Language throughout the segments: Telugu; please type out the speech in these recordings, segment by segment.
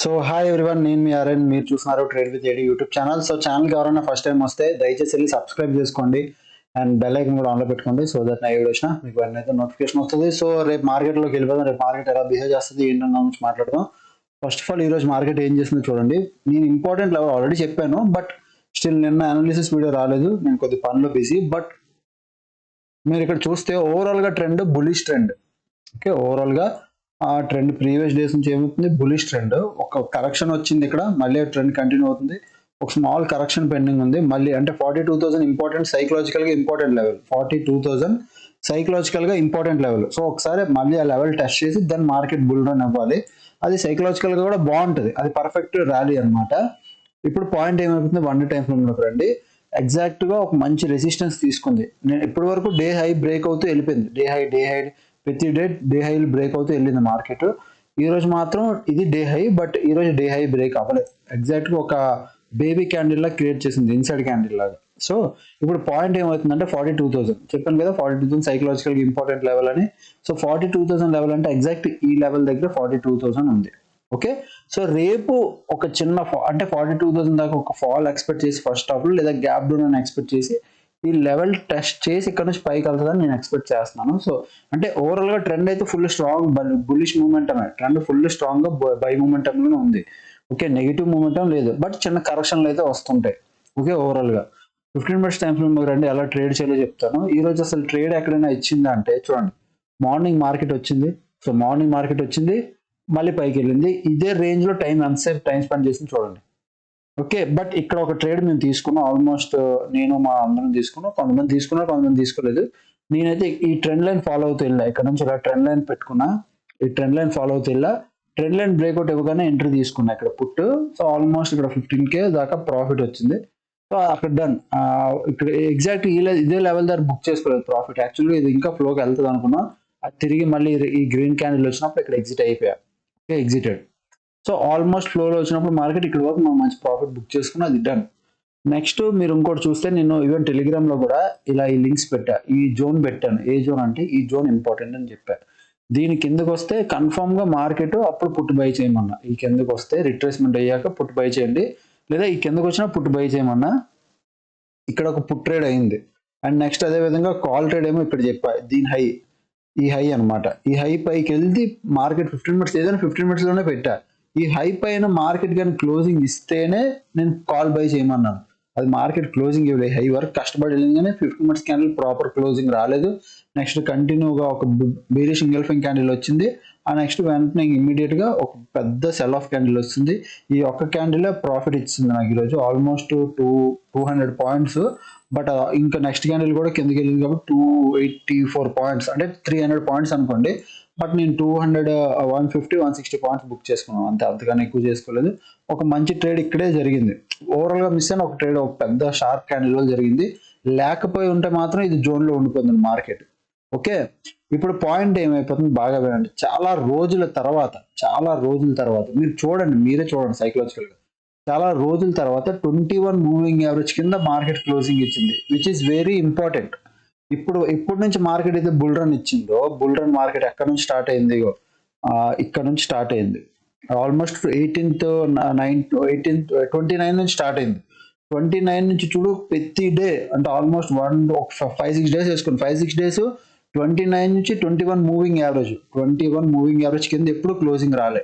సో హాయ్ ఎవ్రీవన్, నేను మీ ఆర్ఎన్. మీరు చూస్తున్నారు trade with AD YouTube channel. So ఛానల్కి ఎవరైనా ఫస్ట్ టైం వస్తే దయచేసి వెళ్ళి సబ్స్క్రైబ్ చేసుకోండి అండ్ బెల్ ఐకన్ కూడా ఆన్లో పెట్టుకోండి. సో దట్ నా వీడియో వచ్చినా మీకు వెంటనే అయితే నోటిఫికేషన్ వస్తుంది. సో రేపు మార్కెట్లోకి వెళ్ళిపోదాం. రేపు మార్కెట్ ఎలా బిహేవ్ చేస్తుంది ఏంటన్న గురించి మాట్లాడదాం. ఫస్ట్ ఆఫ్ ఆల్ ఈ రోజు మార్కెట్ ఏం చేస్తుందో చూడండి. నేను ఇంపార్టెంట్ లెవెల్ ఆల్రెడీ చెప్పాను, బట్ స్టిల్ నిన్న అనాలిసిస్ వీడియో రాలేదు, నేను కొద్ది పనిలో బిజీ. బట్ మీరు ఇక్కడ చూస్తే ఓవరాల్గా ట్రెండ్ బులిష్ ట్రెండ్. ఓకే, ఓవరాల్గా ఆ ట్రెండ్ ప్రీవియస్ డేస్ నుంచి ఏమవుతుంది, బులిష్ ట్రెండ్. ఒక కరెక్షన్ వచ్చింది, ఇక్కడ మళ్ళీ ట్రెండ్ కంటిన్యూ అవుతుంది. ఒక స్మాల్ కరెక్షన్ పెండింగ్ ఉంది మళ్ళీ. అంటే 42,000 ఇంపార్టెంట్, సైకలాజికల్గా ఇంపార్టెంట్ లెవెల్. 42,000 సైకలాజికల్గా ఇంపార్టెంట్ లెవెల్. సో ఒకసారి మళ్ళీ ఆ లెవెల్ టెస్ట్ చేసి దాన్ని మార్కెట్ బుల్ రన్ అవ్వాలి. అది సైకలాజికల్గా కూడా బాగుంటుంది, అది పర్ఫెక్ట్ ర్యాలీ అనమాట. ఇప్పుడు పాయింట్ ఏమైపోతుంది, 1 డే టైం ఫ్రేమ్లోకి రండి. ఎగ్జాక్ట్గా ఒక మంచి రెసిస్టెన్స్ తీసుకుంది. నేను ఇప్పటి వరకు డే హై బ్రేక్ అవుతూ వెళ్ళిపోయింది. డే హై ప్రతి డే హైలు బ్రేక్ అవుతూ వెళ్ళింది మార్కెట్. ఈ రోజు మాత్రం ఇది డే హై, బట్ ఈ రోజు డే హై బ్రేక్ అవ్వలేదు. ఎగ్జాక్ట్గా ఒక బేబీ క్యాండిల్ లా క్రియేట్ చేసింది, ఇన్సైడ్ క్యాండిల్ లాగా. సో ఇప్పుడు పాయింట్ ఏమవుతుందంటే 42,000 చెప్పాను కదా, 42,000 సైకలాజికల్గా ఇంపార్టెంట్ లెవెల్ అని. సో 42,000 లెవెల్ అంటే ఎగ్జాక్ట్ ఈ లెవెల్ దగ్గర 42,000 ఉంది. ఓకే, సో రేపు ఒక చిన్న అంటే 42,000 దాకా ఒక ఫాల్ ఎక్స్పెక్ట్ చేసి ఫస్ట్ హాఫ్ లో, లేదా గ్యాప్ డౌన్ అని ఎక్స్పెక్ట్ చేసి ఈ లెవెల్ టెస్ట్ చేసి ఇక్కడ నుంచి పైకి వెళ్తుందని నేను ఎక్స్పెక్ట్ చేస్తున్నాను. సో అంటే ఓవరాల్ గా ట్రెండ్ అయితే full strong bullish momentum, trend full strong గా బై మూమెంటం లోనే ఉంది. ఓకే, నెగిటివ్ మూమెంటం లేదు, బట్ చిన్న కరెక్షన్లు అయితే వస్తుంటాయి. ఓకే, ఓవరాల్ గా 15 మినిట్స్ టైం ఫ్రేమ్ రండి, ఎలా ట్రేడ్ చేయాలో చెప్తాను. ఈ రోజు అసలు ట్రేడ్ ఎక్కడైనా ఇచ్చిందా అంటే చూడండి, మార్నింగ్ మార్కెట్ వచ్చింది. సో మార్నింగ్ మార్కెట్ వచ్చింది, మళ్ళీ పైకి వెళ్ళింది. ఇదే రేంజ్ లో ఎంతసేపు టైం స్పెండ్ చేసింది చూడండి. ఓకే, బట్ ఇక్కడ ఒక ట్రేడ్ మేము తీసుకున్నాం. ఆల్మోస్ట్ నేను మా అందరం తీసుకున్నాం, కొంతమంది తీసుకున్నారు, కొంతమంది తీసుకోలేదు. నేనైతే ఈ ట్రెండ్ లైన్ ఫాలో అవుతూ వెళ్ళా. ఇక్కడ నుంచి ఇలా ట్రెండ్ లైన్ పెట్టుకున్నా, ఈ ట్రెండ్ లైన్ ఫాలో అవుతూ వెళ్ళా. ట్రెండ్ లైన్ బ్రేక్అవుట్ ఇవ్వగానే ఎంట్రీ తీసుకున్నా ఇక్కడ పుట్. సో ఆల్మోస్ట్ ఇక్కడ 15K దాకా ప్రాఫిట్ వచ్చింది. సో అక్కడ డన్. ఇక్కడ ఎగ్జాక్ట్ ఇదే లెవెల్ దగ్గర బుక్ చేసుకోలేదు ప్రాఫిట్. యాక్చువల్గా ఇది ఇంకా ఫ్లోకి వెళ్తుంది అనుకున్నా, అది తిరిగి మళ్ళీ ఈ గ్రీన్ క్యాండిల్ వచ్చినప్పుడు ఇక్కడ ఎగ్జిట్ అయిపోయా. Okay, exited. సో ఆల్మోస్ట్ ఫ్లోలో వచ్చినప్పుడు మార్కెట్ ఇక్కడ వరకు మనం మంచి ప్రాఫిట్ బుక్ చేసుకుని అది డన్. నెక్స్ట్ మీరు ఇంకోటి చూస్తే, నేను ఈవెన్ టెలిగ్రామ్ లో కూడా ఇలా ఈ లింక్స్ పెట్టా, ఈ జోన్ పెట్టాను. ఏ జోన్ అంటే ఈ జోన్ ఇంపార్టెంట్ అని చెప్పా. దీని కిందకు వస్తే కన్ఫర్మ్ గా మార్కెట్ అప్పుడు పుట్ బై చేయమన్నా. ఈ కిందకు వస్తే రిట్రేస్మెంట్ అయ్యాక పుట్ బై చేయండి, లేదా ఈ కిందకు వచ్చినా పుట్ బై చేయమన్నా. ఇక్కడ ఒక పుట్ ట్రేడ్ అయింది. అండ్ నెక్స్ట్ అదే విధంగా కాల్ ట్రేడ్ ఏమో ఇక్కడ చెప్పా. దీని హై, ఈ హై అనమాట. ఈ హై పైకి వెళ్తే మార్కెట్ 15 మినిట్స్ ఏదైనా 15 మినిట్స్ లోనే పెట్టా. ఈ హై పైన మార్కెట్ కానీ క్లోజింగ్ ఇస్తేనే నేను కాల్ బై చేయమన్నాను. అది మార్కెట్ క్లోజింగ్ ఇవ్వలేదు, హై వరకు కష్టపడి వెళ్ళింది కానీ 15 మినిట్స్ క్యాండిల్ ప్రాపర్ క్లోజింగ్ రాలేదు. నెక్స్ట్ కంటిన్యూగా ఒక బేరిష్ ఇంగల్ఫింగ్ క్యాండిల్ వచ్చింది. ఆ నెక్స్ట్ వెంటనే ఇమీడియట్ గా ఒక పెద్ద సెల్ ఆఫ్ క్యాండిల్ వస్తుంది. ఈ ఒక్క క్యాండిల్ ప్రాఫిట్ ఇచ్చింది నాకు ఈరోజు ఆల్మోస్ట్ 200 పాయింట్స్. బట్ ఇంకా నెక్స్ట్ క్యాండిల్ కూడా కిందకి వెళ్ళింది కాబట్టి 284 పాయింట్స్, అంటే 300 పాయింట్స్ అనుకోండి. బట్ నేను 200, 150, 160 పాయింట్స్ బుక్ చేసుకున్నాను అంతే, అంతగానే ఎక్కువ చేసుకోలేదు. ఒక మంచి ట్రేడ్ ఇక్కడే జరిగింది. ఓవరాల్ గా మిస్ అయిన ఒక ట్రేడ్, ఒక పెద్ద షార్ప్ క్యాండిల్ వల్ల జరిగింది. లేకపోయి ఉంటే మాత్రం ఇది జోన్ లో ఉండిపోతుంది మార్కెట్. ఓకే, ఇప్పుడు పాయింట్ ఏమైపోతుంది బాగా వినండి. చాలా రోజుల తర్వాత మీరు చూడండి, మీరే చూడండి సైకలాజికల్ గా. చాలా రోజుల తర్వాత 21 మూవింగ్ యావరేజ్ కింద మార్కెట్ క్లోజింగ్ ఇచ్చింది, విచ్ ఇస్ వెరీ ఇంపార్టెంట్. ఇప్పటి నుంచి మార్కెట్ అయితే బుల్ రన్ ఇచ్చిందో, బుల్ రన్ మార్కెట్ ఎక్కడ నుంచి స్టార్ట్ అయింది, ఇక్కడ నుంచి స్టార్ట్ అయింది. ఆల్మోస్ట్ 29 నుంచి స్టార్ట్ అయింది. 29 నుంచి చూడు, ప్రతి డే అంటే ఆల్మోస్ట్ 5-6 డేస్ వేసుకోండి. 5-6 డేస్ 29 నుంచి 21 మూవింగ్ యావరేజ్, 21 మూవింగ్ యావరేజ్ కింద ఎప్పుడు క్లోజింగ్ రాలే.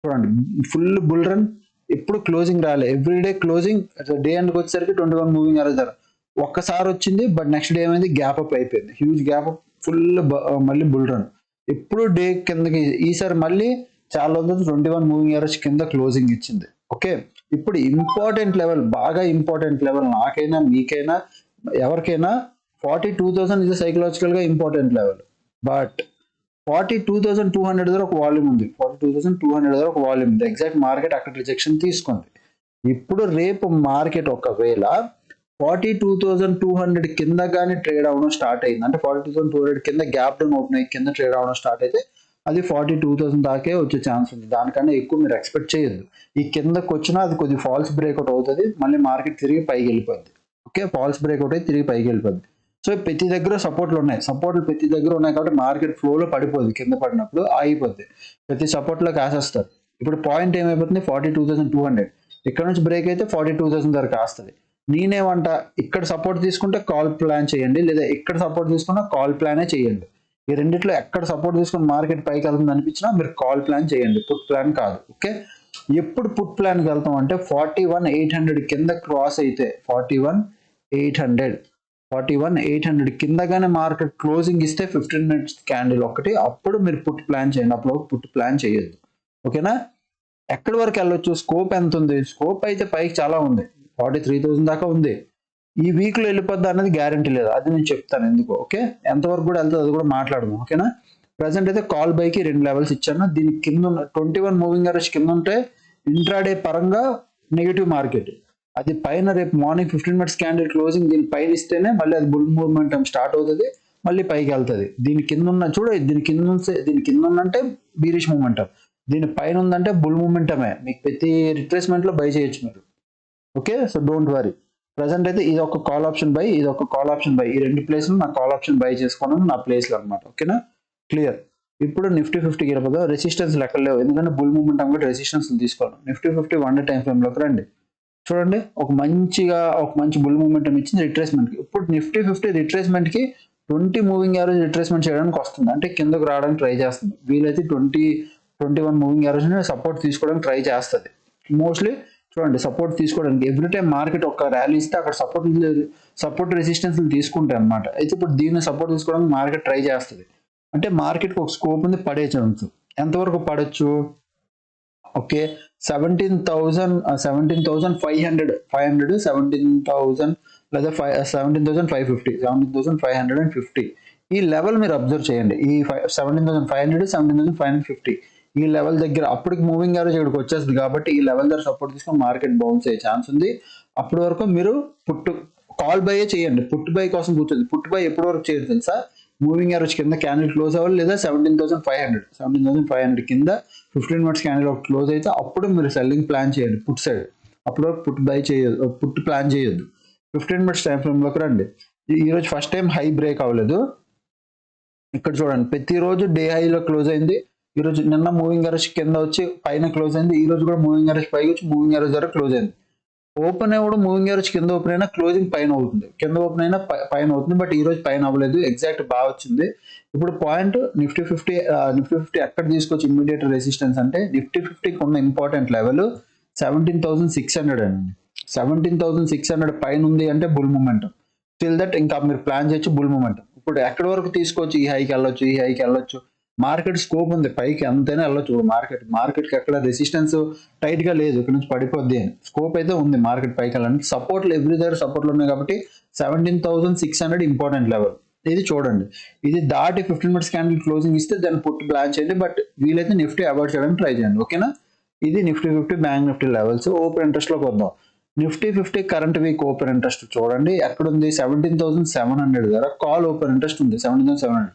చూడండి, ఫుల్ బుల్ రన్, ఎప్పుడు క్లోజింగ్ రాలే. ఎవ్రీ డే క్లోజింగ్, డే ఎండ్కి వచ్చేసరికి 21 మూవింగ్ యావరేజ్ ధర ఒక్కసారి వచ్చింది. బట్ నెక్స్ట్ డే ఏమైంది, గ్యాప్ అప్ అయిపోయింది, హ్యూజ్ గ్యాప్ అప్, ఫుల్ మళ్ళీ బుల్ రన్. ఎప్పుడు డే కిందకి, ఈసారి మళ్ళీ చాలా రోజులు 21 మూవింగ్ యావరేజ్ కింద క్లోజింగ్ ఇచ్చింది. ఓకే, ఇప్పుడు ఇంపార్టెంట్ లెవెల్, బాగా ఇంపార్టెంట్ లెవెల్, నాకైనా మీకైనా ఎవరికైనా 42,000 ఇది సైకలాజికల్ గా ఇంపార్టెంట్ లెవెల్. బట్ 42,200 దగ్గర ఒక వాల్యూమ్ ఉంది, 42,200 దగ్గర ఒక వాల్యూమ్ ఉంది. ఎగ్జాక్ట్ మార్కెట్ అక్కడ రిజెక్షన్ తీసుకుంది. ఇప్పుడు రేపు మార్కెట్ ఒకవేళ 42,200 కింద కానీ ట్రేడ్ అవ్వడం స్టార్ట్ అయింది, అంటే 42,200 కింద గ్యాప్ డౌన్ ఓపెన్ అయ్యి కింద ట్రేడ్ అవ్వడం స్టార్ట్ అయితే అది 42,000 దాకే వచ్చే ఛాన్స్ ఉంది. దానికన్నా ఎక్కువ మీరు ఎక్స్పెక్ట్ చేయొద్దు. ఈ కిందకు వచ్చినా అది కొద్ది ఫాల్స్ బ్రేక్అవుట్ అవుతుంది, మళ్ళీ మార్కెట్ తిరిగి పైకి వెళ్ళిపోద్ది. ఓకే, ఫాల్స్ బ్రేక్అవుట్ అయితే తిరిగి పైకి వెళ్ళిపోద్ది. సో ప్రతి దగ్గర సపోర్ట్లు ఉన్నాయి, ప్రతి దగ్గర ఉన్నాయి కాబట్టి మార్కెట్ ఫ్లోలో పడిపోద్ది, కింద పడినప్పుడు ఆగిపోద్ది. ప్రతి సపోర్ట్లోకి ఆశిస్తారు. ఇప్పుడు పాయింట్ ఏమైపోతుంది 42,200. ఇక్కడ నుంచి బ్రేక్ అయితే 42,000 వరకు వస్తుంది. నేనేమంట, ఇక్కడ సపోర్ట్ తీసుకుంటే కాల్ ప్లాన్ చేయండి, లేదా ఇక్కడ సపోర్ట్ తీసుకున్నా కాల్ ప్లానే చేయండి. ఈ రెండిట్లో ఎక్కడ సపోర్ట్ తీసుకుని మార్కెట్ పైకి వెళ్తుంది అనిపించినా మీరు కాల్ ప్లాన్ చేయండి, పుట్ ప్లాన్ కాదు. ఓకే, ఎప్పుడు పుట్ ప్లాన్కి వెళ్తాం అంటే 41,800 కింద క్రాస్ అయితే 41,800 కిందగానే మార్కెట్ క్లోజింగ్ ఇస్తే 15 మినిట్స్ క్యాండిల్ ఒకటి, అప్పుడు మీరు పుట్ ప్లాన్ చేయండి. అప్పుడు పుట్ ప్లాన్ చేయొద్దు. ఓకేనా, ఎక్కడి వరకు వెళ్ళొచ్చు, స్కోప్ ఎంత ఉంది? స్కోప్ అయితే పైకి చాలా ఉంది, 43,000 దాకా ఉంది. ఈ వీక్ లో వెళ్ళిపోద్దా అనేది గ్యారంటీ లేదు, అది నేను చెప్తాను ఎందుకు. ఓకే, ఎంతవరకు కూడా వెళ్తుంది అది కూడా మాట్లాడదాం. ఓకేనా, ప్రజెంట్ అయితే కాల్ బైకి 2 లెవెల్స్ ఇచ్చాను. దీనికి కింద 21 మూవింగ్ యావరేజ్ కింద ఉంటే ఇంట్రాడే పరంగా నెగిటివ్ మార్కెట్. అది పైన రేపు మార్నింగ్ 15 మినిట్స్ క్యాండిల్ క్లోజింగ్ దీని పైన ఇస్తేనే మళ్ళీ అది బుల్ మూవ్మెంటం స్టార్ట్ అవుతుంది, మళ్ళీ పైకి వెళ్తుంది. దీని కింద ఉన్న చూడ, దీని కింద ఉందంటే బీరిష్ మూమెంటం, దీని పైన ఉందంటే బుల్ మూమెంటమే. మీకు ప్రతి రిట్రేస్మెంట్ లో బై చేయొచ్చు మీరు. Okay, so don't worry. Present అయితే ఇది ఒక కాల్ ఆప్షన్ బై, ఇది ఒక కాల్ ఆప్షన్ బై, ఈ రెండు ప్లేస్లు నా కాల్ ఆప్షన్ బై చేసుకోవడం నా ప్లేస్లో అనమాట. ఓకేనా, క్లియర్. ఇప్పుడు నిఫ్టీ 50కి వెళ్ళిపోతాం. రెసిస్టెన్స్ లెక్కలు లేవు, ఎందుకంటే బుల్ మూమెంట్ కూడా రెసిస్టెన్స్ తీసుకోవాలి. నిఫ్టీ 50 1 డే టైం ఫ్రేమ్ లోకి రండి. చూడండి, ఒక మంచి బుల్ మూమెంటం ఇచ్చింది రిట్రేస్మెంట్ కి. ఇప్పుడు నిఫ్టీ 50 రిట్రేస్మెంట్ కి 20 మూవింగ్ యావరేజ్ రిట్రేస్మెంట్ చేయడానికి వస్తుంది, అంటే కిందకు రావడానికి ట్రై చేస్తుంది. వీలైతే 21 మూవింగ్ యావరేజ్ సపోర్ట్ తీసుకోవడానికి ట్రై చేస్తుంది మోస్ట్లీ. చూడండి, సపోర్ట్ తీసుకోవడానికి ఎవ్రీ టైం మార్కెట్ ఒక ర్యాలీ ఇస్తే అక్కడ సపోర్ట్ రెసిస్టెన్స్ తీసుకుంటాయి అనమాట. అయితే ఇప్పుడు దీన్ని సపోర్ట్ తీసుకోవడానికి మార్కెట్ ట్రై చేస్తుంది, అంటే మార్కెట్కి ఒక స్కోప్ ఉంది, పడే ఛాన్స్. ఎంతవరకు పడవచ్చు? ఓకే, 17,500 17,000 లేదా 17,550 17,550 ఈ లెవెల్ మీరు అబ్జర్వ్ చేయండి. ఈ 17,500 17,550 ఈ లెవెల్ దగ్గర అప్పటికి మూవింగ్ యావరేజ్ ఇక్కడికి వచ్చేస్తుంది, కాబట్టి ఈ లెవెల్ దగ్గర సపోర్ట్ తీసుకొని మార్కెట్ బౌన్స్ అయ్యే ఛాన్స్ ఉంది. అప్పటి వరకు మీరు కాల్ బై చేయండి, పుట్ బై కోసం కూర్చోండి. పుట్ బై ఎప్పటి వరకు చేయదు తెలుసా? మూవింగ్ యావరేజ్ కింద క్యాండిల్ క్లోజ్ అవ్వాలి, లేదా 17,500 కింద 15 మినిట్స్ క్యాండిల్ క్లోజ్ అయితే అప్పుడు మీరు సెల్లింగ్ ప్లాన్ చేయండి పుట్ సైడ్. అప్పుడు వరకు పుట్ బై చేయొద్దు, పుట్ ప్లాన్ చేయొద్దు. 15 మినిట్స్ టైం ఫ్రేమ్ లోకి రండి. ఈరోజు ఫస్ట్ టైం హై బ్రేక్ అవ్వలేదు. ఇక్కడ చూడండి, ప్రతిరోజు డే హైలో క్లోజ్ అయింది. ఈరోజు నిన్న మూవింగ్ యావరేజ్ కింద వచ్చి పైన క్లోజ్ అయింది, ఈ రోజు కూడా మూవింగ్ యావరేజ్ పైకి వచ్చి మూవింగ్ యావరేజ్ ద్వారా క్లోజ్ అయింది. ఓపెన్ కూడా మూవింగ్ యావరేజ్ కింద ఓపెన్ అయినా క్లోజింగ్ పైన అవుతుంది, కింద ఓపెన్ అయినా పైన అవుతుంది. బట్ ఈ రోజు పైన అవ్వలేదు, ఎగ్జాక్ట్ బాగా వచ్చింది. ఇప్పుడు పాయింట్ నిఫ్టీ 50 ఎక్కడ తీసుకొచ్చి ఇమ్మీడియట్ రెసిస్టెన్స్ అంటే నిఫ్టీ 50కి ఉన్న ఇంపార్టెంట్ లెవెల్ 17,600 అండి. 17,600 పైన ఉంది అంటే బుల్ మూమెంటం. టిల్ దట్ ఇంకా మీరు ప్లాన్ చేయొచ్చు బుల్ మూమెంటం. ఇప్పుడు ఎక్కడి వరకు తీసుకోవచ్చు? ఈ హైకి వెళ్ళొచ్చు, మార్కెట్ స్కోప్ ఉంది, పైకి ఎంతైనా వెళ్ళొచ్చు. మార్కెట్కి ఎక్కడ రెసిస్టెన్స్ టైట్ గా లేదు, ఇక్కడ నుంచి పడిపోద్ది అని స్కోప్ అయితే ఉంది మార్కెట్ పైకి వెళ్ళడానికి. సపోర్ట్లు ఎవ్రీ దగ్గర సపోర్ట్లు ఉన్నాయి, కాబట్టి 17,600 ఇంపార్టెంట్ లెవెల్. ఇది చూడండి, ఇది దాటి 15 మినిట్స్ క్యాండిల్ క్లోజింగ్ ఇస్తే దాన్ని పుట్ ప్లాన్ చేయండి, బట్ వీలైతే నిఫ్టీ అవాయిడ్ చేయడానికి ట్రై చేయండి. ఓకేనా, ఇది Nifty 50 bank Nifty levels. Open interest లోకి వద్దాం. Nifty 50 current week open interest చూడండి ఎక్కడుంది, 17,700 దగ్గర కాల్ ఓపెన్ ఇంట్రెస్ట్ ఉంది, 17,700.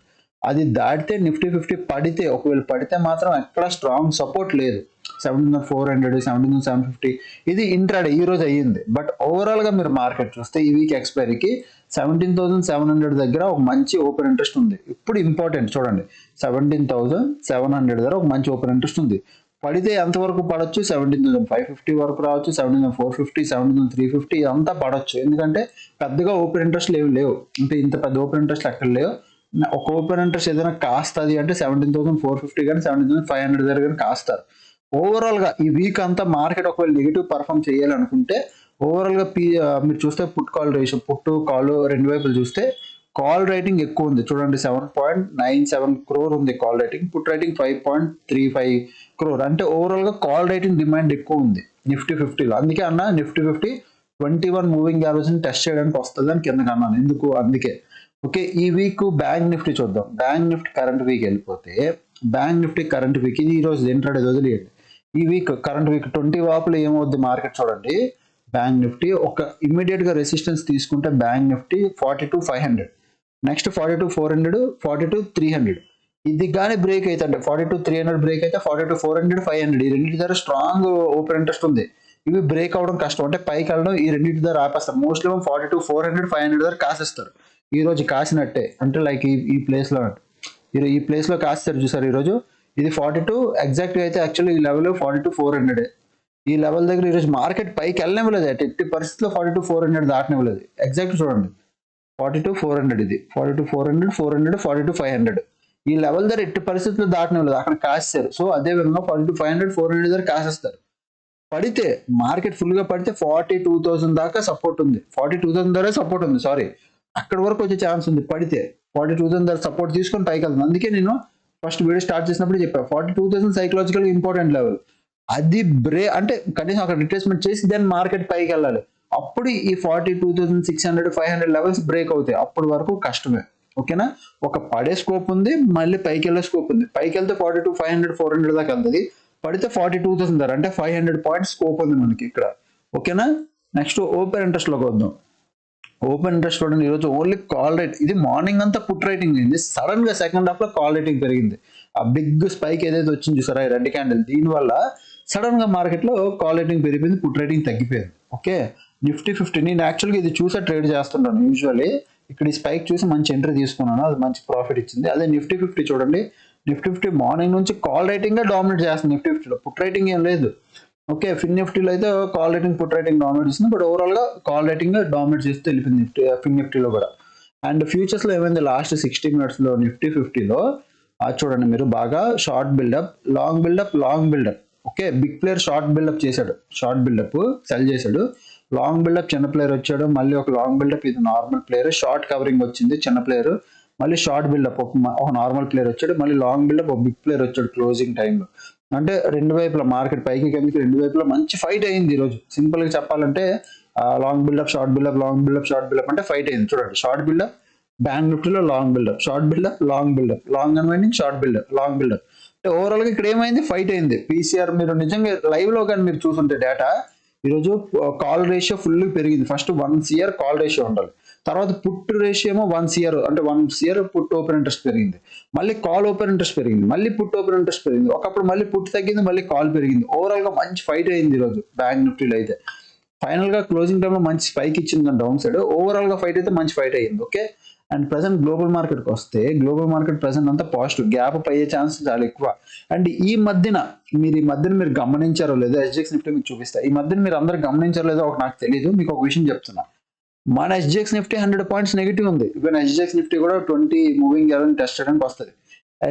అది దాటితే నిఫ్టీ 50 పడితే, ఒకవేళ పడితే మాత్రం ఎక్కడ స్ట్రాంగ్ సపోర్ట్ లేదు. 17,400 17,750 ఇది ఇంట్రాడే ఈ రోజు అయ్యింది. బట్ ఓవరాల్ గా మీరు మార్కెట్ చూస్తే ఈ వీక్ ఎక్స్పైరీకి 17,700 దగ్గర ఒక మంచి ఓపెన్ ఇంట్రెస్ట్ ఉంది. ఇప్పుడు ఇంపార్టెంట్ చూడండి, 17,700 దగ్గర ఒక మంచి ఓపెన్ ఇంట్రెస్ట్ ఉంది. పడితే ఎంతవరకు పడవచ్చు? 17,550 వరకు రావచ్చు, 17,450 17,350 అంతా పడవచ్చు. ఎందుకంటే పెద్దగా ఓపెన్ ఇంట్రెస్ట్ లేవు, అంటే ఇంత పెద్ద ఓపెన్ ఇంట్రెస్ట్ ఎక్కడ లేవు. ఒక ఓపెన్ ఇంట్రెస్ట్ ఏదైనా కాస్తుంది అంటే 17,450 కానీ 17,500 దగ్గర కానీ కాస్తారు. ఓవరాల్ గా ఈ వీక్ అంతా మార్కెట్ ఒకవేళ నెగిటివ్ పర్ఫామ్ చేయాలనుకుంటే ఓవరాల్ గా మీరు చూస్తే పుట్ కాల్ రేషియో, పుట్టు కాల్ రెండు వైపులు చూస్తే కాల్ రైటింగ్ ఎక్కువ ఉంది. చూడండి, 7.97 crore ఉంది call writing, put writing 5.35 crore. అంటే ఓవరాల్ గా కాల్ రైటింగ్ డిమాండ్ ఎక్కువ ఉంది నిఫ్టీ 50లో. అందుకే అన్న నిఫ్టీ 50 21 మూవింగ్ యావరేజ్ టెస్ట్ చేయడానికి వస్తుంది అని కిందకి అన్నాను. ఎందుకు? అందుకే. ఓకే, ఈ వీక్ బ్యాంక్ నిఫ్టీ చూద్దాం. బ్యాంక్ నిఫ్టీ కరెంట్ వీక్ వెళ్ళిపోతే, బ్యాంక్ నిఫ్టీ కరెంట్ వీక్ ఇది ఈ రోజు ఇంట్రాడే వదిలేయండి. ఈ వీక్ కరెంట్ వీక్ 20 వాపులు ఏమవుద్ది మార్కెట్ చూడండి. బ్యాంక్ నిఫ్టీ ఒక ఇమ్మీడియట్ గా రెసిస్టెన్స్ తీసుకుంటే బ్యాంక్ నిఫ్టీ 42,500, నెక్స్ట్ 42,400 42,300. ఇది కానీ బ్రేక్ అయితే 42,300 బ్రేక్ అయితే 42,400 500 ఈ రెండింటి దగ్గర స్ట్రాంగ్ ఓపెన్ ఇంట్రెస్ట్ ఉంది. ఇవి బ్రేక్ అవడం కష్టం, అంటే పైకి వెళ్ళడం ఈ రెండింటి దగ్గర ఆపేస్తారు. మోస్ట్లీ 42,400 500 దగ్గర కాసేస్తారు. ఈ రోజు కాసినట్టే, అంటే లైక్ ఈ ప్లేస్ లో కాస్తారు చూసారు. ఈ రోజు ఇది 42 ఎగ్జాక్ట్గా అయితే యాక్చువల్లీ ఈ లెవెల్ 42,400. ఈ లెవెల్ దగ్గర ఈరోజు మార్కెట్ పైకి వెళ్ళనివ్వలేదు, ఎట్టి పరిస్థితిలో 42,400 దాటనివ్వలేదు. ఎగ్జాక్ట్ చూడండి 42,400, ఇది 42,400, 400, 42,500. ఈ లెవెల్ దగ్గర ఎట్టి పరిస్థితుల్లో దాటనివ్వలేదు, అక్కడ కాసేస్తారు. సో అదే విధంగా 42,500, 400 దగ్గర కాసేస్తారు. పడితే మార్కెట్ ఫుల్ గా పడితే 42,000 దాకా సపోర్ట్ ఉంది, 42,000 దగ్గర సపోర్ట్ ఉంది, సారీ అక్కడ వరకు వచ్చే ఛాన్స్ ఉంది. పడితే 42,000 దగ్గర సపోర్ట్ తీసుకొని పైకి వెళ్తుంది. అందుకే నేను ఫస్ట్ వీడియో స్టార్ట్ చేసినప్పుడు చెప్పాను 42,000 సైకలాజికల్ ఇంపార్టెంట్ లెవెల్. అది అంటే కనీసం అక్కడ రిట్రేస్మెంట్ చేసి దెన్ మార్కెట్ పైకి వెళ్ళాలి. అప్పుడు ఈ 42,600, 500 లెవెల్స్ బ్రేక్ అవుతాయి. అప్పటి వరకు కష్టమే. ఓకేనా, ఒక పడే స్కోప్ ఉంది, మళ్ళీ పైకి వెళ్ళే స్కోప్ ఉంది. పైకి వెళ్తే 42,500, 400 దాకా వెళ్తుంది. పడితే 42,000 ధర, అంటే 500 పాయింట్స్ స్కోప్ ఉంది మనకి ఇక్కడ. ఓకేనా, నెక్స్ట్ ఓపెన్ ఇంట్రెస్ట్ లోకి వద్దాం. ఓపెన్ ఇంట్రెస్ట్ చూడండి, ఈరోజు ఓన్లీ కాల్ రేట్. ఇది మార్నింగ్ అంతా పుట్ రేటింగ్ అయింది, సడన్ గా సెకండ్ హాఫ్ లో కాల్ రేటింగ్ పెరిగింది. ఆ బిగ్ స్పైక్ ఏదైతే వచ్చింది చూసారా, రెడ్ క్యాండిల్, దీనివల్ల సడన్ గా మార్కెట్ లో కాల్ రేటింగ్ పెరిగిపోయింది, పుట్ రేటింగ్ తగ్గిపోయింది. ఓకే, నిఫ్టీ 50 నేను యాక్చువల్గా ఇది చూసా ట్రేడ్ చేస్తుంటాను యూజువల్లీ. ఇక్కడ ఈ స్పైక్ చూసి మంచి ఎంట్రీ తీసుకున్నాను, అది మంచి ప్రాఫిట్ ఇచ్చింది. అదే నిఫ్టీ 50 చూడండి, నిఫ్టీ 50 మార్నింగ్ నుంచి కాల్ రేటింగ్ డామినేట్ చేస్తుంది. నిఫ్టీ 50లో పుట్ రేటింగ్ ఏం లేదు. ఓకే, ఫిన్ నిఫ్టీలో అయితే call rating, put rating dominate ఇస్తుంది, బట్ ఓవరాల్ గా కాల్ రేటింగ్ డామినేట్ చేస్తే వెళ్ళిపోయింది నిఫ్టీ, ఫిన్ నిఫ్టీలో కూడా. అండ్ ఫ్యూచర్స్ లో ఏమైంది, లాస్ట్ 60 minutes లో నిఫ్టీ 50లో అది చూడండి మీరు, బాగా short buildup, long buildup, long buildup. Okay, big player short buildup చేశాడు, షార్ట్ బిల్డప్ సెల్ చేశాడు. లాంగ్ బిల్డప్ చిన్న ప్లేయర్ వచ్చాడు, మళ్ళీ ఒక లాంగ్ బిల్డప్, ఇది నార్మల్ ప్లేయర్, షార్ట్ కవరింగ్ వచ్చింది చిన్న ప్లేయర్, మళ్ళీ షార్ట్ బిల్డప్ ఒక నార్మల్ ప్లేయర్ వచ్చాడు, మళ్ళీ లాంగ్ బిల్డప్ ఒక బిగ్ ప్లేయర్ వచ్చాడు క్లోజింగ్ టైంలో. అంటే రెండు వైపులా మార్కెట్ పైకి కిందకి రెండు వైపులా మంచి ఫైట్ అయింది ఈరోజు. సింపుల్ గా చెప్పాలంటే long buildup, short buildup, long buildup, short buildup అంటే ఫైట్ అయింది. చూడండి, షార్ట్ బిల్డప్, బ్యాంక్ నిఫ్టీలో long buildup, short buildup, long buildup, long unwinding, short buildup, long buildup. అంటే ఓవరాల్ గా ఇక్కడ ఏమైంది, ఫైట్ అయింది. పీసీఆర్ మీరు నిజంగా లైవ్ లో కానీ మీరు చూసుంటే డేటా, ఈరోజు కాల్ రేషియో ఫుల్ పెరిగింది. ఫస్ట్ 1 CR కాల్ రేషియో ఉండాలి, తర్వాత పుట్ రేషియో ఏమో 1 CR, అంటే 1 CR పుట్ ఓపెన్ ఇంట్రెస్ట్ పెరిగింది, మళ్ళీ కాల్ ఓపెన్ ఇంట్రెస్ట్ పెరిగింది, మళ్ళీ పుట్ ఓపెన్ ఇంట్రెస్ట్ పెరిగింది. ఒకప్పుడు మళ్ళీ పుట్ తగ్గింది, మళ్ళీ కాల్ పెరిగింది. ఓవరాల్ గా మంచి ఫైట్ అయింది ఈరోజు బ్యాంక్ నిఫ్టీలో అయితే. ఫైనల్ గా క్లోజింగ్ టైమ్ లో మంచి స్పైక్ ఇచ్చింది డౌన్ సైడ్. ఓవరాల్ గా ఫైట్ అయితే మంచి ఫైట్ అయ్యింది. Okay, and present global market కి వస్తే, గ్లోబల్ మార్కెట్ ప్రెసెంట్ అంతా పాజిటివ్, గ్యాప్ అప్ అయ్యే ఛాన్స్ చాలా ఎక్కువ. అండ్ ఈ మధ్యన మీరు గమనించారో లేదో, ఎస్జిఎక్స్ నిఫ్టీ మీకు చూపిస్తా. ఈ మధ్యన మీరు అందరూ గమనించారో లేదో ఒక నాకు తెలియదు, మీకు ఒక విషయం చెప్తున్నా. మన ఎస్జిఎక్స్ నిఫ్టీ 100 పాయింట్స్ నెగిటివ్ ఉంది. ఈవెన్ ఎస్జిఎక్స్ నిఫ్టీ కూడా 20 మూవింగ్ యావరేజ్ టెస్ట్ చేయడానికి వస్తుంది.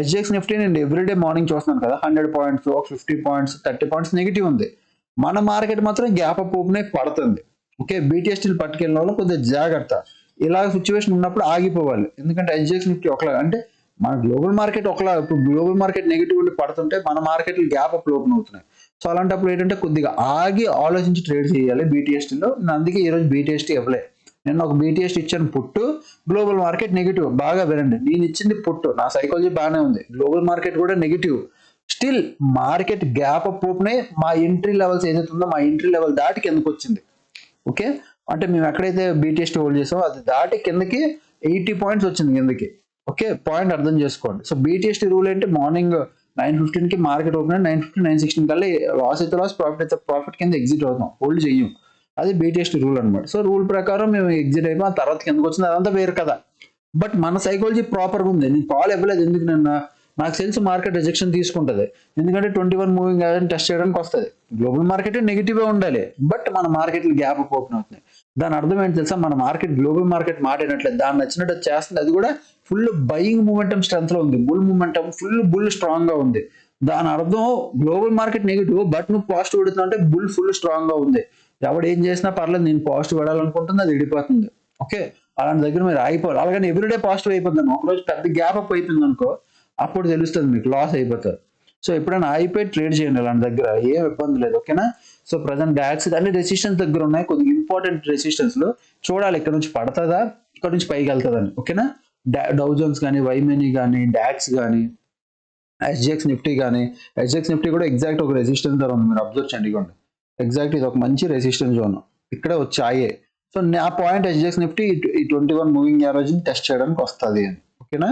ఎస్జిఎక్స్ నిఫ్టీ నేను ఎవ్రీడే మార్నింగ్ చూస్తున్నాను కదా, 100 పాయింట్స్, 50 పాయింట్స్, 30 పాయింట్స్ నెగిటివ్ ఉంది. మన మార్కెట్ మాత్రం గ్యాప్ అప్ ఓపెన్ పడుతుంది. ఓకే, బీటీఎస్టీలు పట్టుకెళ్ళిన వాళ్ళు కొద్దిగా జాగ్రత్త. ఇలా సిచ్యువేషన్ ఉన్నప్పుడు ఆగిపోవాలి, ఎందుకంటే ఎస్జిఎక్స్ నిఫ్టీ ఒకలా, అంటే మన గ్లోబల్ మార్కెట్ ఒకలా, ఇప్పుడు గ్లోబల్ మార్కెట్ నెగిటివ్ ఉండి పడుతుంటే మన మార్కెట్లు గ్యాప్ అప్ ఓపెన్ అవుతున్నాయి. సో అలాంటప్పుడు ఏంటంటే కొద్దిగా ఆగి ఆలోచించి ట్రేడ్ చేయాలి బీటీఎస్టీలో. అందుకే ఈరోజు బీటీఎస్టీ ఇవ్వలే. నేను ఒక బీటీఎస్టీ ఇచ్చాను పుట్టు, గ్లోబల్ మార్కెట్ నెగిటివ్. బాగా వినండి, నేను ఇచ్చింది పుట్టు, నా సైకాలజీ బాగానే ఉంది, గ్లోబల్ మార్కెట్ కూడా negative. Still market gap up open అయ్యి మా ఎంట్రీ లెవెల్స్ ఏదైతే ఉందో, మా ఎంట్రీ లెవెల్ దాటి కిందకు వచ్చింది. ఓకే, అంటే మేము ఎక్కడైతే బీటీఎస్టీ హోల్డ్ చేసామో అది దాటి కిందకి 80 పాయింట్స్ వచ్చింది కిందకి. ఓకే, పాయింట్ అర్థం చేసుకోండి. సో బీటీఎస్టీ రూల్ ఏంటి, మార్నింగ్ 9:15 కి మార్కెట్ ఓపెన్, 9:15, 9:16 కల్లా లాస్ అయితే లాస్, ప్రాఫిట్ అయితే ప్రాఫిట్ కింద ఎగ్జిట్ అవుతాం, హోల్డ్ చెయ్యం. అది బీటీఎస్టీ రూల్ అనమాట. సో రూల్ ప్రకారం మేము ఎగ్జిట్ అయిపోయి ఆ తర్వాత కిందకు వచ్చింది, అదంతా వేరు కదా. బట్ మన సైకాలజీ ప్రాపర్గా ఉంది. నేను కాల్ ఇవ్వలేదు ఎందుకు, నాకు తెలిసి మార్కెట్ రిజెక్షన్ తీసుకుంటుంది, ఎందుకంటే 21 మూవింగ్ యావరేజ్ టెస్ట్ చేయడానికి వస్తుంది. గ్లోబల్ మార్కెట్ నెగిటివ్గా ఉండాలి, బట్ మన మార్కెట్లు గ్యాప్ అప్ ఓపెన్ అవుతున్నాయి. దాని అర్థం ఏంటి తెలుసా, మన మార్కెట్ గ్లోబల్ మార్కెట్ మాట్లాడినట్లేదు, దాన్ని నచ్చినట్టు చేస్తుంది. అది కూడా ఫుల్ బయింగ్ మూమెంటం స్ట్రెంత్ లో ఉంది, bull momentum full bull strong గా ఉంది. దాని అర్థం గ్లోబల్ మార్కెట్ నెగిటివ్, బట్ నువ్వు పాజిటివ్ పెడుతున్నావు అంటే బుల్ ఫుల్ స్ట్రాంగ్ గా ఉంది. ఎవడు ఏం చేసినా పర్లేదు, నేను పాజిటివ్ పడాలనుకుంటుంది, అది విడిపోతుంది. ఓకే, అలాంటి దగ్గర మీరు ఆగిపోవాలి. అలాగని ఎవ్రీడే పాజిటివ్ అయిపోతుంది, ఒకరోజు పెద్ద గ్యాప్ అప్ అయిపోయింది అనుకో, అప్పుడు తెలుస్తుంది మీకు, లాస్ అయిపోతారు. సో ఎప్పుడైనా ఆగిపోయి ట్రేడ్ చేయండి, అలాంటి దగ్గర ఏం ఇబ్బంది లేదు. ఓకేనా, సో ప్రజెంట్ డాక్స్ అన్ని రెసిస్టెన్స్ దగ్గర ఉన్నాయి, కొద్దిగా ఇంపార్టెంట్ రెసిస్టెన్స్ లో చూడాలి, ఇక్కడ నుంచి పడుతుందా, ఇక్కడ నుంచి పైకి వెళ్తుందని. ఓకేనా, డౌజోన్స్ కానీ, వైమిని కానీ, డాక్స్ కానీ, ఎస్జిఎక్స్ నిఫ్టీ కానీ. ఎస్జిఎక్స్ నిఫ్టీ కూడా ఎగ్జాక్ట్ ఒక రెసిస్టెన్స్ ధర ఉంది, మీరు అబ్జర్వ్ చేయండి. ఎగ్జాక్ట్ ఇది ఒక మంచి రెసిస్టెన్స్ జోన్, ఇక్కడ వచ్చాయే. సో నా పాయింట్ ఎస్జిఎక్స్ నిఫ్టీ ఈ 21 మూవింగ్ యావరేజ్ టెస్ట్ చేయడానికి వస్తుంది అని. ఓకేనా,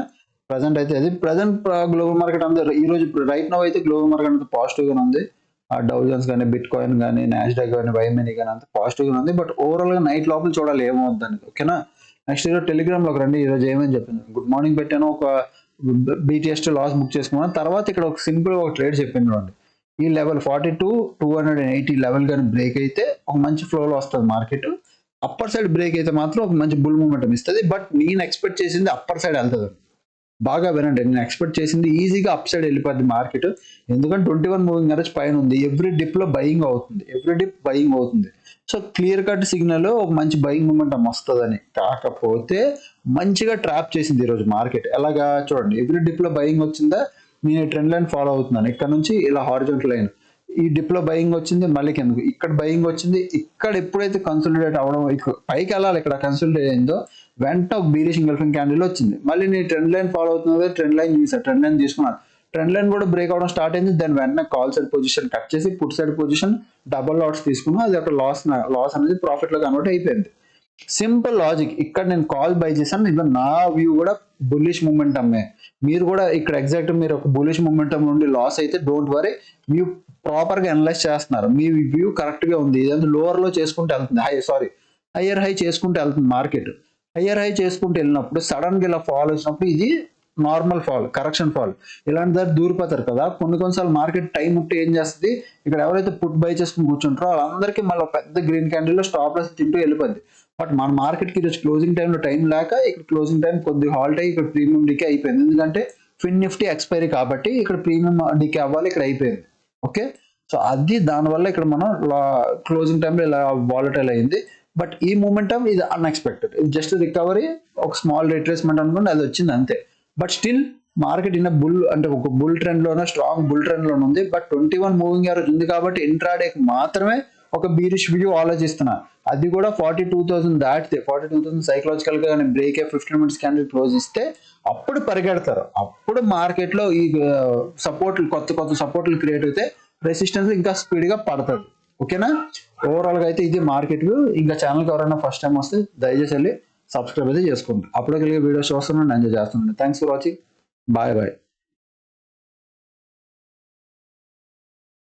ప్రజెంట్ అయితే అది ప్రజెంట్ గ్లోబల్ మార్కెట్ అందరూ ఈ రోజు రైట్ నౌ అయితే గ్లోబల్ మార్కెట్ అంతా పాజిటివ్ గానే ఉంది. ఆ డౌజన్స్ కానీ, బిట్ కాయిన్ కానీ, నాస్డాక్ కానీ, వైమిని కానీ అంతా పాజిటివ్ గా ఉంది. బట్ ఓవరాల్ గా నైట్ లోపల చూడాలి ఏమవుద్దని. ఓకేనా, నెక్స్ట్ ఈరోజు టెలిగ్రామ్ లోకి రండి. ఈరోజు ఏమని చెప్పింది, గుడ్ మార్నింగ్ పెట్టాను, ఒక బీటీఎస్ లాస్ బుక్ చేసుకున్నాను. తర్వాత ఇక్కడ ఒక సింపుల్ ఒక ట్రేడ్ చెప్పింది చూడండి. ఈ లెవెల్ 42,280 లెవెల్ కానీ బ్రేక్ అయితే ఒక మంచి ఫ్లోలో వస్తుంది మార్కెట్. అప్పర్ సైడ్ బ్రేక్ అయితే మాత్రం ఒక మంచి బుల్ మూమెంటం ఇస్తుంది. బట్ నేను ఎక్స్పెక్ట్ చేసింది అప్పర్ సైడ్ వెళ్తుంది. బాగా వినండి, నేను ఎక్స్పెక్ట్ చేసింది ఈజీగా అప్ సైడ్ వెళ్ళిపోద్ది మార్కెట్. ఎందుకంటే 21 మూవింగ్ యావరేజ్ పైన ఉంది. ఎవ్రీ డిప్ లో బయింగ్ అవుతుంది, ఎవ్రీ డిప్ బయింగ్ అవుతుంది. సో క్లియర్ కట్ సిగ్నల్ ఒక మంచి బయింగ్ మూమెంటం వస్తుందని. కాకపోతే మంచిగా ట్రాప్ చేసింది ఈరోజు మార్కెట్. ఎలాగా చూడండి, ఎవ్రీ డిప్ లో బయింగ్ వచ్చిందా, నేను ట్రెండ్ లైన్ ఫాలో అవుతున్నాను. ఇక్కడ నుంచి ఇలా హారిజాంటల్ లైన్, ఈ డిప్ లో బయింగ్ వచ్చింది, మళ్ళీ కిందకు ఇక్కడ బయింగ్ వచ్చింది. ఇక్కడ ఎప్పుడైతే కన్సల్టేట్ అవడం పైకి వెళ్ళాలి, ఇక్కడ కన్సల్టేట్ అయిందో వెంట ఒక బీరిష్ ఇంగల్ఫింగ్ క్యాండిల్ వచ్చింది. మళ్ళీ నేను ట్రెండ్ లైన్ ఫాలో అవుతున్నది, ట్రెండ్ లైన్ చూసాను, ట్రెండ్ లైన్ తీసుకున్నాను. ట్రెండ్ లైన్ కూడా బ్రేక్ అవడం స్టార్ట్ అయింది. దాని వెంటనే కాల్ సైడ్ పొజిషన్ కట్ చేసి put side position double LADS తీసుకున్నాను. అది ఒక లాస్ అనేది ప్రాఫిట్ లో కన్వర్ట్ అయిపోయింది. Simple logic. ఇక్కడ నేను కాల్ బై చేశాను. ఇంకా నా వ్యూ కూడా బుల్లిష్ మూమెంటమే. మీరు కూడా ఇక్కడ ఎగ్జాక్ట్ మీరు ఒక బుల్లిష్ మూమెంటం నుండి లాస్ అయితే డోంట్ వరీ, వ్యూ ప్రాపర్ గా అనలైజ్ చేస్తున్నారు, మీ వ్యూ కరెక్ట్ గా ఉంది. ఇదంతా లోవర్ లో చేసుకుంటూ వెళ్తుంది, హయ్యర్ హై చేసుకుంటూ వెళ్తుంది మార్కెట్. హయ్యర్ హై చేసుకుంటూ వెళ్ళినప్పుడు సడన్ గా ఇలా ఫాల్ వచ్చినప్పుడు ఇది నార్మల్ ఫాల్, కరెక్షన్ ఫాల్, ఇలాంటి దాన్ని దూరిపోతారు కదా. కొన్నిసార్లు మార్కెట్ టైం ఉంటే ఏం చేస్తుంది, ఇక్కడ ఎవరైతే పుట్ బై చేసుకుని కూర్చుంటారో వాళ్ళందరికీ మళ్ళీ పెద్ద గ్రీన్ క్యాండిల్ లో స్టాప్ లాస్ తింటూ వెళ్ళిపోద్ది. బట్ మన మార్కెట్ కి ఈరోజు క్లోజింగ్ టైంలో టైం లేక ఇక్కడ క్లోజింగ్ టైం కొద్దిగా హాల్ట్ అయ్యి ఇక్కడ ప్రీమియం డికే అయిపోయింది. ఎందుకంటే ఫిన్ నిఫ్టీ ఎక్స్పైరీ కాబట్టి ఇక్కడ ప్రీమియం డికే అవ్వాలి, ఇక్కడ అయిపోయింది. ఓకే, సో అది దానివల్ల ఇక్కడ మనం క్లోజింగ్ టైంలో ఇలా వాలటైల్ అయింది. బట్ ఈ మూమెంటం ఇది అన్ఎక్స్పెక్టెడ్, ఇది జస్ట్ రికవరీ, ఒక స్మాల్ రిట్రేస్మెంట్ అనుకోండి, అది వచ్చింది అంతే. బట్ స్టిల్ మార్కెట్ ఇన్న బుల్ అంటే ఒక బుల్ ట్రెండ్ లోనే, స్ట్రాంగ్ బుల్ ట్రెండ్ లోనే ఉంది. బట్ 21 మూవింగ్ యావరేజ్ ఉంది కాబట్టి ఇంట్రాడేకి మాత్రమే ఒక బీరిష్ వ్యూ ఆలోచిస్తున్నా. అది కూడా 42,000 దాటితే, 42,000 సైకలాజికల్ గా బ్రేక్ 15 మినిట్స్ క్యాండిల్ క్లోజ్ ఇస్తే అప్పుడు పరిగెడతారు. అప్పుడు మార్కెట్ లో ఈ సపోర్ట్లు కొత్త సపోర్ట్లు క్రియేట్ అయితే రెసిస్టెన్స్ ఇంకా స్పీడ్ గా పడుతుంది. ఓకేనా, ఓవరాల్ గా అయితే ఇది మార్కెట్ వ్యూ. ఇంకా ఛానల్కి ఎవరైనా ఫస్ట్ టైం వస్తే దయచేసి వెళ్ళి సబ్స్క్రైబ్ అయితే చేసుకోండి. అప్పుడు కలిగే వీడియోస్ చూస్తున్నాను, ఎంజాయ్ చేస్తున్నాను. Thanks for watching, bye bye.